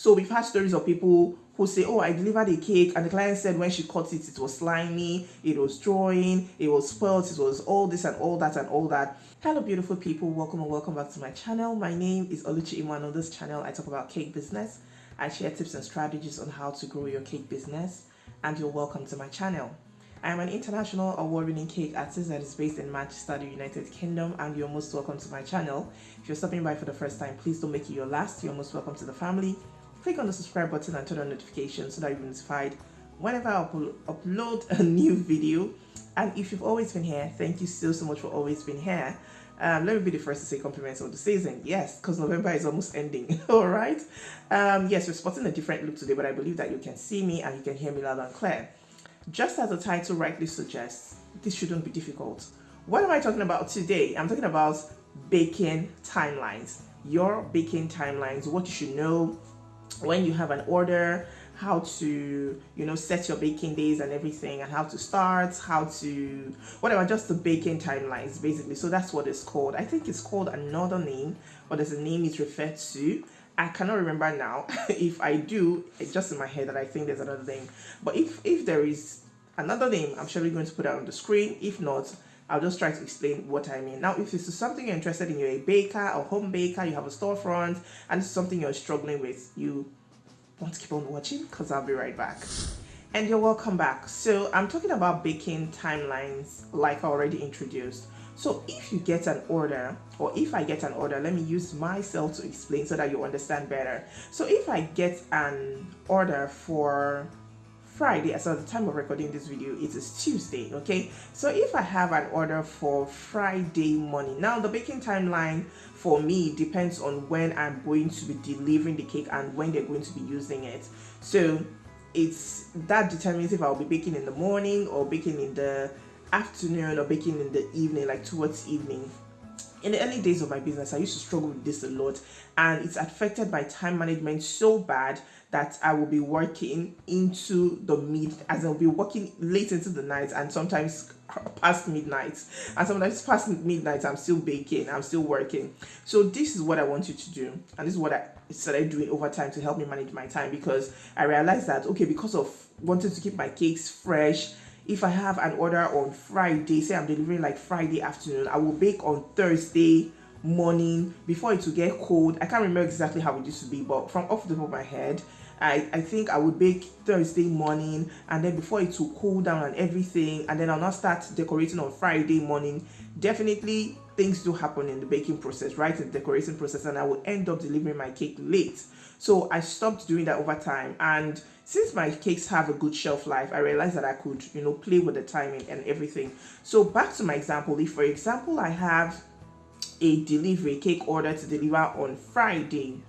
So we've had stories of people who say, oh, I delivered a cake and the client said when she cut it, it was slimy, it was drawing, it was spoilt, it was all this and all that and all that. Hello beautiful people, welcome and welcome back to my channel. My name is Oluchi Iman. On this channel I talk about cake business. I share tips and strategies on how to grow your cake business, and you're welcome to my channel. I am an international award-winning cake artist that is based in Manchester, the United Kingdom, and you're most welcome to my channel. If you're stopping by for the first time, please don't make it your last. You're most welcome to the family. Click on the subscribe button and turn on notifications so that you're notified whenever I upload a new video. And if you've always been here, thank you so much for always being here. Let me be the first to say compliments of the season. Yes, because November is almost ending. All right. Yes, we're spotting a different look today, but I believe that you can see me and you can hear me loud and clear. Just as the title rightly suggests, this shouldn't be difficult. What am I talking about today? I'm talking about baking timelines. Your baking timelines, what you should know when you have an order, how to, set your baking days and everything, and how to start, how to, whatever, just the baking timelines, basically. So that's what it's called. I think it's called another name, or there's a name it's referred to. I cannot remember now. If I do, it's just in my head that I think there's another name. But if there is another name, I'm surely going to put it on the screen. If not, I'll just try to explain what I mean. Now, if this is something you're interested in, you're a baker or home baker, you have a storefront, and this is something you're struggling with, you want to keep on watching because I'll be right back. And you're welcome back. So I'm talking about baking timelines like I already introduced. So if you get an order, or if I get an order, let me use myself to explain so that you understand better. So if I get an order for Friday, as at the time of recording this video, it is Tuesday, okay? So if I have an order for Friday morning, now the baking timeline for me depends on when I'm going to be delivering the cake and when they're going to be using it. So it's that determines if I'll be baking in the morning or baking in the afternoon or baking in the evening, like towards evening. In the early days of my business, I used to struggle with this a lot, and it's affected my time management so bad that I will be working into the as I'll be working late into the night and sometimes past midnight. And sometimes past midnight, I'm still baking, I'm still working. So this is what I want you to do. And this is what I started doing over time to help me manage my time, because I realized that, okay, because of wanting to keep my cakes fresh, if I have an order on Friday, say I'm delivering like Friday afternoon, I will bake on Thursday morning before it will get cold. I can't remember exactly how it used to be, but from off the top of my head, I think I would bake Thursday morning, and then before it will cool down and everything, and then I'll now start decorating on Friday morning. Definitely things do happen in the baking process, right, in the decorating process, and I will end up delivering my cake late. So I stopped doing that over time, and since my cakes have a good shelf life, I realized that I could, play with the timing and everything. So back to my example, if for example I have a cake order to deliver on Friday,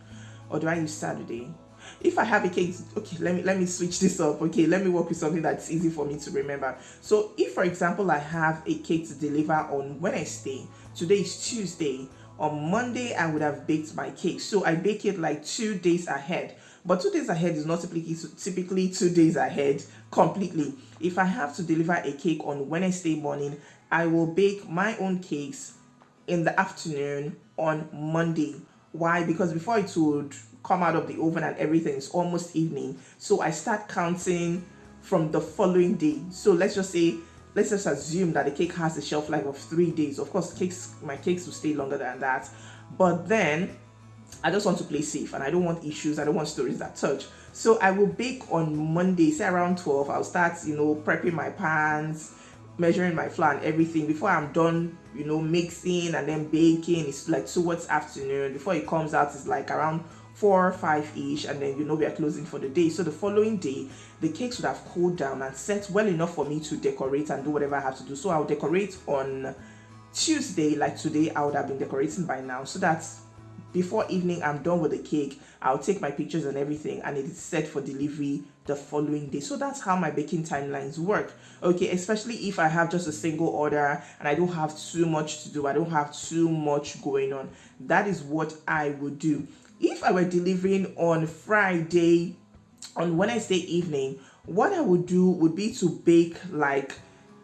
or do I use Saturday? If I have a cake, okay, let me switch this up. Okay, let me work with something that's easy for me to remember. So if for example I have a cake to deliver on Wednesday, today is Tuesday, on Monday I would have baked my cake. So I bake it like 2 days ahead. But 2 days ahead is not typically 2 days ahead completely. If I have to deliver a cake on Wednesday morning, I will bake my own cakes in the afternoon on Monday. Why? Because before it would come out of the oven and everything, it's almost evening. So I start counting from the following day. So let's just assume that the cake has a shelf life of 3 days. Of course, my cakes will stay longer than that. But then I just want to play safe and I don't want issues. I don't want stories that touch. So I will bake on Monday, say around 12. I'll start, prepping my pans, measuring my flour and everything. Before I'm done, mixing and then baking, it's like towards afternoon. Before it comes out, it's like around 4 or 5-ish, and then we are closing for the day. So the following day, the cakes would have cooled down and set well enough for me to decorate and do whatever I have to do. So I'll decorate on Tuesday, like today I would have been decorating by now, so that before evening I'm done with the cake. I'll take my pictures and everything, and it is set for delivery the following day. So that's how my baking timelines work, okay? Especially if I have just a single order and I don't have too much to do, I don't have too much going on. That is what I would do. If I were delivering on Friday, on Wednesday evening, what I would do would be to bake like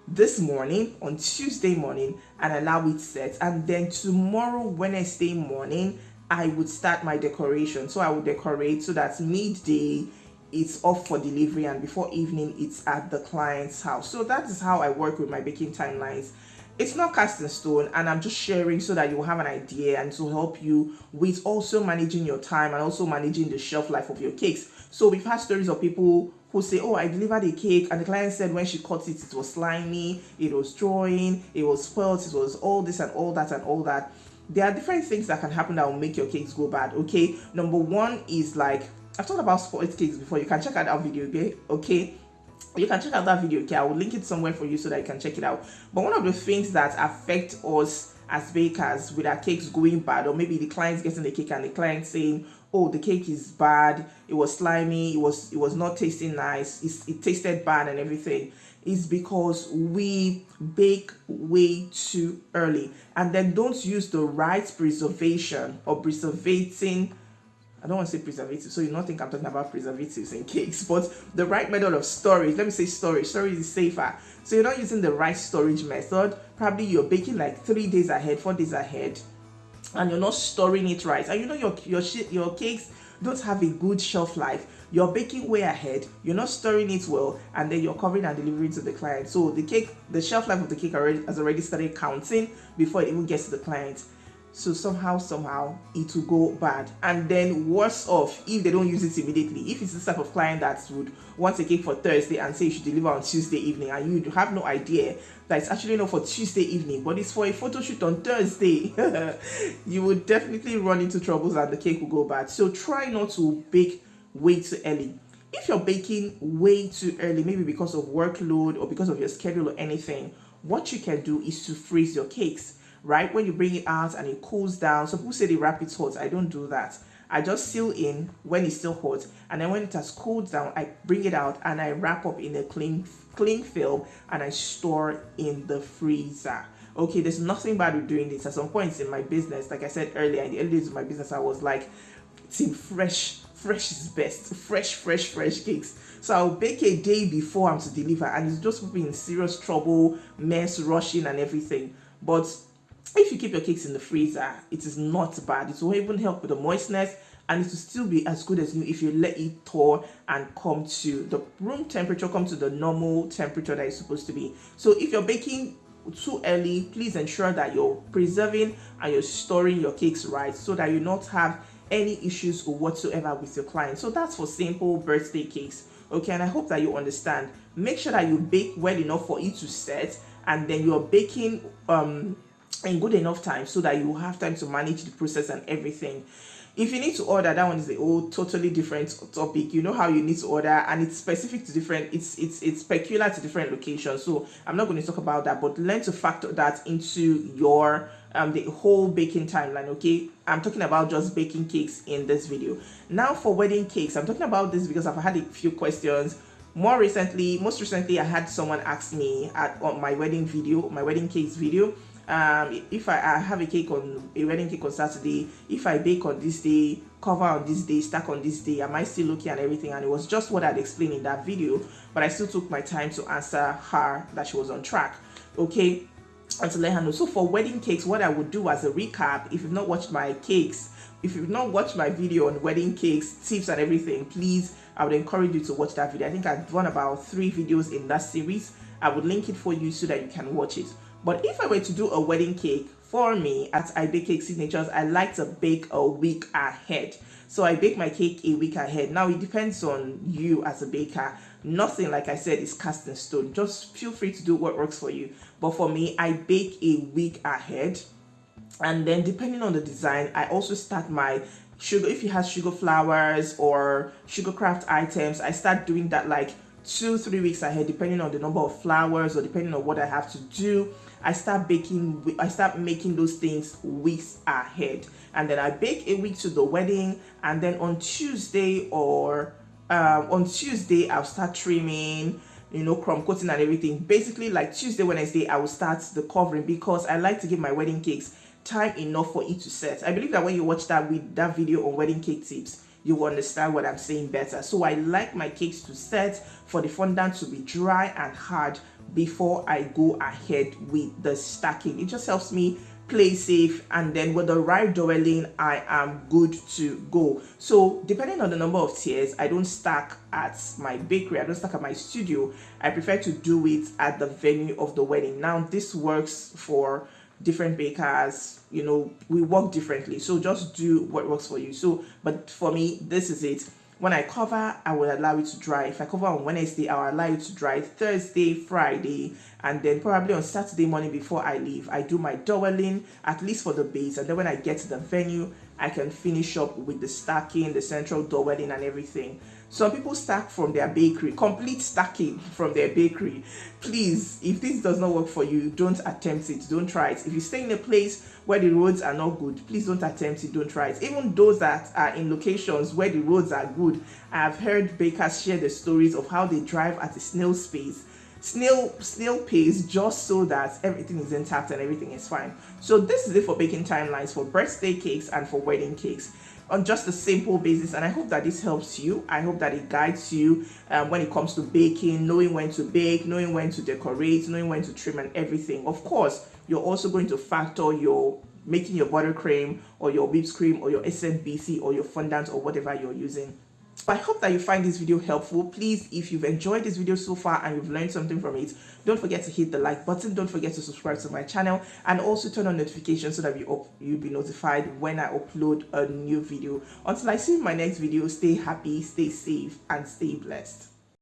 this morning on Tuesday morning and allow it set, and then tomorrow Wednesday morning I would start my decoration. So I would decorate so that midday it's off for delivery, and before evening it's at the client's house. So that is how I work with my baking timelines. It's not cast in stone, and I'm just sharing so that you will have an idea and to help you with also managing your time and also managing the shelf life of your cakes. So we've had stories of people who say, oh, I delivered a cake and the client said when she cut it, it was slimy, it was drawing, it was spoilt, it was all this and all that and all that. There are different things that can happen that will make your cakes go bad. Okay, number one is like, I've talked about spoilt cakes before. You can check out that video. Okay, you can check out that video. Okay, I will link it somewhere for you so that you can check it out. But one of the things that affect us as bakers with our cakes going bad, or maybe the client's getting the cake and the client saying, oh, the cake is bad, it was slimy, it was not tasting nice, it tasted bad and everything, is because we bake way too early and then don't use the right preservation or preservating. I don't want to say preservatives, so you don't think I'm talking about preservatives in cakes, but the right method of storage. Let me say storage. Storage is safer. So you're not using the right storage method. Probably you're baking like 3 days ahead, 4 days ahead, and you're not storing it right. And you know your cakes don't have a good shelf life. You're baking way ahead, you're not storing it well, and then you're covering and delivering to the client. So the shelf life of the cake has already started counting before it even gets to the client. So somehow it will go bad. And then worse off if they don't use it immediately. If it's the type of client that would want a cake for Thursday and say you should deliver on Tuesday evening, and you have no idea that it's actually not for Tuesday evening, but it's for a photo shoot on Thursday, you would definitely run into troubles and the cake will go bad. So try not to bake way too early. If you're baking way too early, maybe because of workload or because of your schedule or anything, what you can do is to freeze your cakes. Right, when you bring it out and it cools down. Some people say they wrap it hot. I don't do that. I just seal in when it's still hot, and then when it has cooled down, I bring it out and I wrap up in a cling film and I store in the freezer. Okay, there's nothing bad with doing this. At some points in my business, like I said earlier, in the early days of my business, I was like, team fresh is best. Fresh cakes. So I'll bake a day before I'm to deliver, and it's just put me in serious trouble, mess, rushing and everything. But if you keep your cakes in the freezer, it is not bad. It will even help with the moistness, and it will still be as good as new if you let it thaw and come to the room temperature, come to the normal temperature that it's supposed to be. So if you're baking too early, please ensure that you're preserving and you're storing your cakes right so that you not have any issues or whatsoever with your client. So that's for simple birthday cakes. Okay, and I hope that you understand. Make sure that you bake well enough for it to set, and then you're baking in good enough time so that you have time to manage the process and everything. If you need to order, that one is a whole totally different topic. You know how you need to order, and it's specific to different, it's peculiar to different locations. So I'm not going to talk about that, but learn to factor that into your the whole baking timeline. Okay, I'm talking about just baking cakes in this video. Now for wedding cakes, I'm talking about this because I've had a few questions. Most recently, I had someone ask me on my wedding cakes video. If I have a wedding cake on Saturday, if I bake on this day, cover on this day, stack on this day, am I still looking at everything? And it was just what I'd explained in that video, but I still took my time to answer her that she was on track. Okay, and to let her know. So for wedding cakes, what I would do as a recap, if you've not watched my video on wedding cakes, tips and everything, please, I would encourage you to watch that video. I think I've done about 3 videos in that series. I would link it for you so that you can watch it. But if I were to do a wedding cake, for me at I Bake Cake Signatures, I like to bake a week ahead. So I bake my cake a week ahead. Now it depends on you as a baker. Nothing, like I said, is cast in stone. Just feel free to do what works for you. But for me, I bake a week ahead. And then depending on the design, I also start my sugar. If it has sugar flowers or sugar craft items, I start doing that like 2-3 weeks ahead, depending on the number of flowers or depending on what I have to do. I start making those things weeks ahead, and then I bake a week to the wedding, and then on Tuesday I'll start trimming, crumb coating and everything. Basically, like Tuesday, Wednesday, I will start the covering because I like to give my wedding cakes time enough for it to set. I believe that when you watch that video on wedding cake tips, you will understand what I'm saying better. So I like my cakes to set, for the fondant to be dry and hard before I go ahead with the stacking. It just helps me play safe, and then with the right dwelling I am good to go. So depending on the number of tiers, I don't stack at my bakery, I don't stack at my studio. I prefer to do it at the venue of the wedding. Now this works for different bakers, you know, we work differently, so just do what works for you. So but for me, this is it. When I cover, I will allow it to dry. If I cover on Wednesday, I'll allow it to dry Thursday, Friday, and then probably on Saturday morning before I leave, I do my doweling, at least for the base. And then when I get to the venue, I can finish up with the stacking, the central doweling and everything. Some people stack from their bakery, complete stacking from their bakery. Please, if this does not work for you, don't attempt it, don't try it. If you stay in a place where the roads are not good, please don't attempt it, don't try it. Even those that are in locations where the roads are good, I have heard bakers share the stories of how they drive at a snail's pace, snail pace, just so that everything is intact and everything is fine. So this is it for baking timelines for birthday cakes and for wedding cakes on just a simple basis. And I hope that this helps you. I hope that it guides you when it comes to baking, knowing when to bake, knowing when to decorate, knowing when to trim and everything. Of course, you're also going to factor your making your buttercream or your whipped cream or your SMBC or your fondant or whatever you're using. I hope that you find this video helpful. Please, if you've enjoyed this video so far and you've learned something from it, don't forget to hit the like button. Don't forget to subscribe to my channel and also turn on notifications so that you'll be notified when I upload a new video. Until I see you in my next video, stay happy, stay safe, and stay blessed.